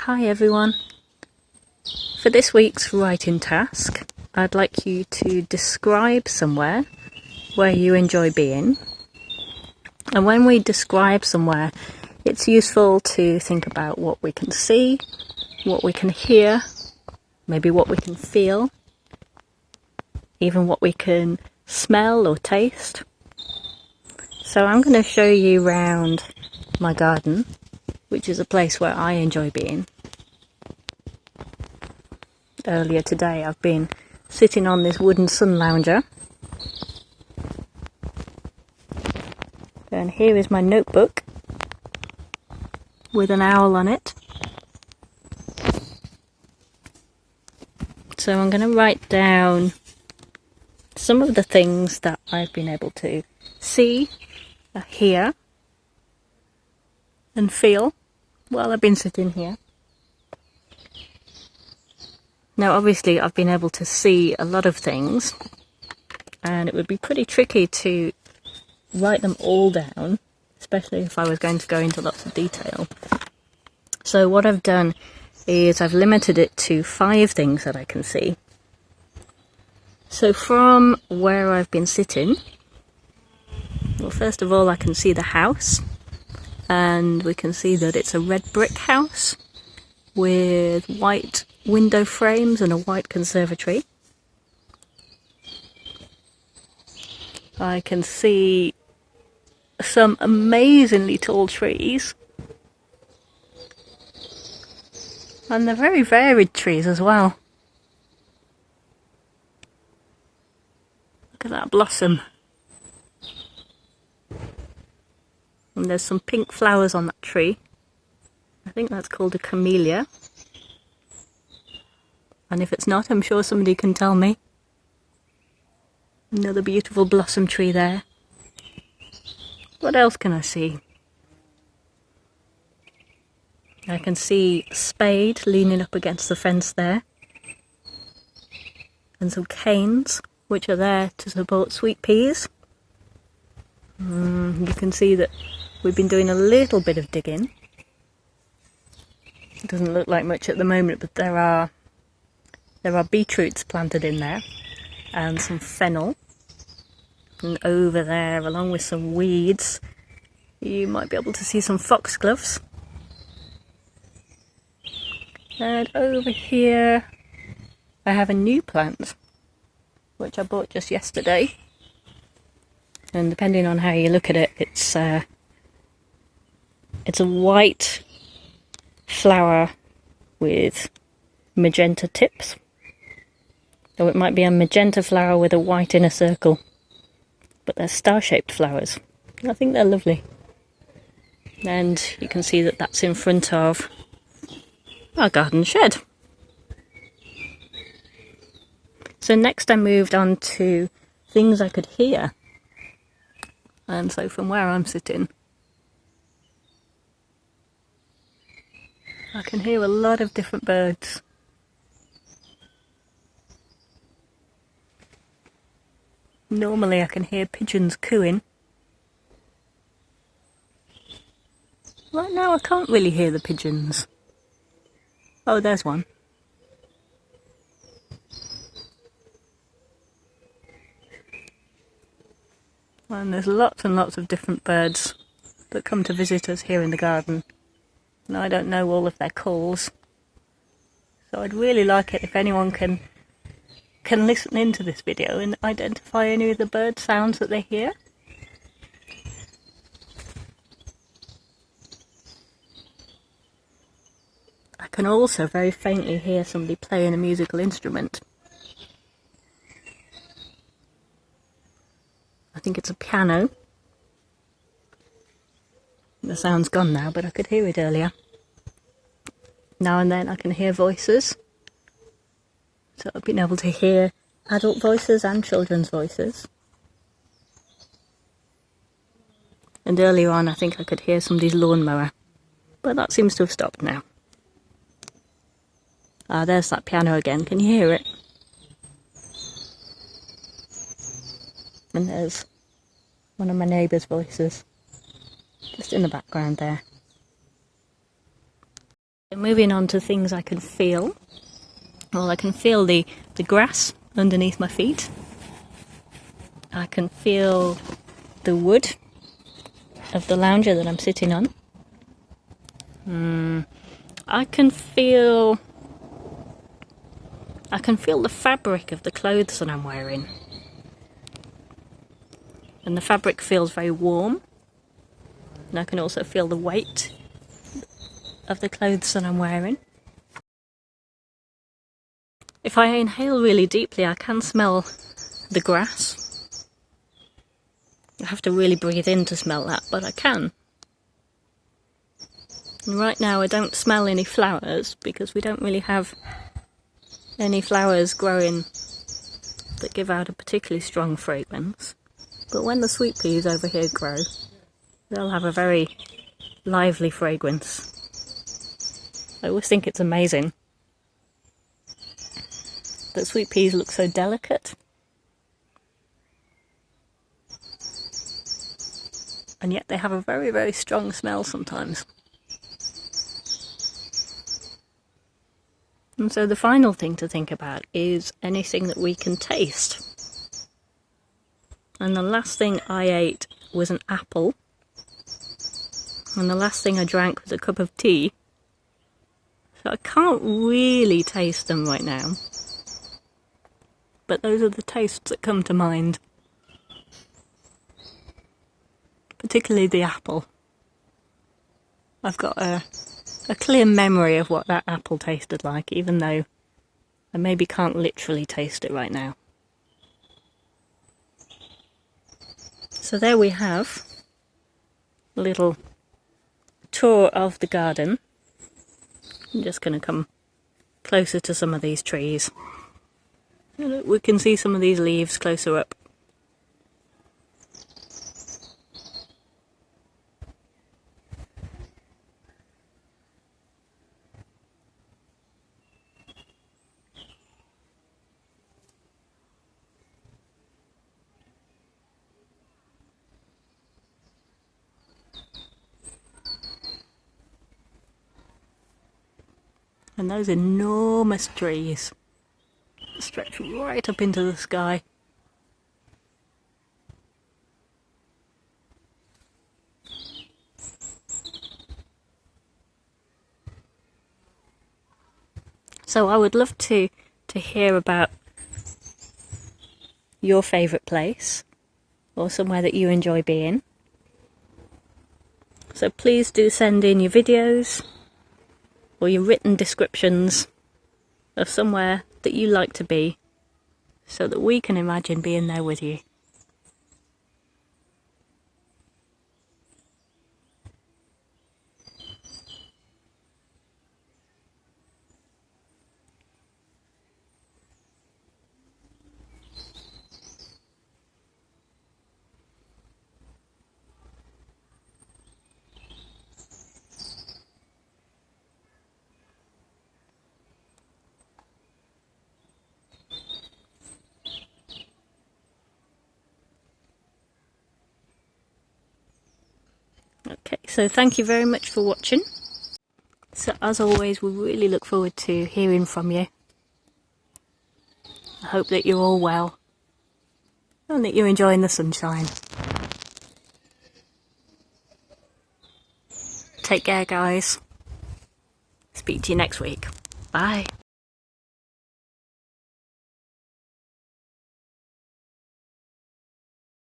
Hi everyone. For this week's writing task, I'd like you to describe somewhere where you enjoy being. And when we describe somewhere, it's useful to think about what we can see, what we can hear, maybe what we can feel, even what we can smell or taste. So I'm going to show you around my garden, which is a place where I enjoy being. Earlier today I've been sitting on this wooden sun lounger, and here is my notebook with an owl on it. So I'm going to write down some of the things that I've been able to see, hear and feel while I've been sitting here. Now obviously I've been able to see a lot of things, and it would be pretty tricky to write them all down, especially if I was going to go into lots of detail. So what I've done is I've limited it to 5 things that I can see. So from where I've been sitting, well, first of all I can see the house, and we can see that it's a red brick house with white window frames and a white conservatory. I can see some amazingly tall trees, and they're very varied trees as well. Look at that blossom. And there's some pink flowers on that tree. I think that's called a camellia. And if it's not, I'm sure somebody can tell me. Another beautiful blossom tree there. What else can I see? I can see a spade leaning up against the fence there. And some canes, which are there to support sweet peas. You can see that we've been doing a little bit of digging. It doesn't look like much at the moment, but there are beetroots planted in there, and some fennel. And over there, along with some weeds, you might be able to see some foxgloves. And over here, I have a new plant, which I bought just yesterday. And depending on how you look at it, it's a white flower with magenta tips. Or it might be a magenta flower with a white inner circle. But they're star-shaped flowers. I think they're lovely. And you can see that that's in front of our garden shed. So next I moved on to things I could hear. And so from where I'm sitting, I can hear a lot of different birds. Normally I can hear pigeons cooing. Right now I can't really hear the pigeons. Oh, there's one. And there's lots and lots of different birds that come to visit us here in the garden. And I don't know all of their calls. So I'd really like it if anyone can listen into this video and identify any of the bird sounds that they hear. I can also very faintly hear somebody playing a musical instrument. I think it's a piano. The sound's gone now, but I could hear it earlier. Now and then I can hear voices. So I've been able to hear adult voices and children's voices. And earlier on I think I could hear somebody's lawnmower, but that seems to have stopped now. Ah, there's that piano again, can you hear it? And there's one of my neighbour's voices, just in the background there. Moving on to things I can feel. Well, I can feel the grass underneath my feet. I can feel the wood of the lounger that I'm sitting on. I can feel the fabric of the clothes that I'm wearing. And the fabric feels very warm. And I can also feel the weight of the clothes that I'm wearing. If I inhale really deeply, I can smell the grass. I have to really breathe in to smell that, but I can. And right now I don't smell any flowers because we don't really have any flowers growing that give out a particularly strong fragrance. But when the sweet peas over here grow, they'll have a very lively fragrance. I always think it's amazing that sweet peas look so delicate. And yet they have a very, very strong smell sometimes. And so the final thing to think about is anything that we can taste. And the last thing I ate was an apple. And the last thing I drank was a cup of tea. So I can't really taste them right now. But those are the tastes that come to mind. Particularly the apple. I've got a clear memory of what that apple tasted like, even though I maybe can't literally taste it right now. So there we have a little tour of the garden. I'm just going to come closer to some of these trees. Look, we can see some of these leaves closer up. And those enormous trees stretch right up into the sky. So I would love to hear about your favourite place or somewhere that you enjoy being. So please do send in your videos or your written descriptions of somewhere that you like to be so that we can imagine being there with you. Okay, so thank you very much for watching. So as always, we really look forward to hearing from you. I hope that you're all well and that you're enjoying the sunshine. Take care, guys. Speak to you next week. Bye.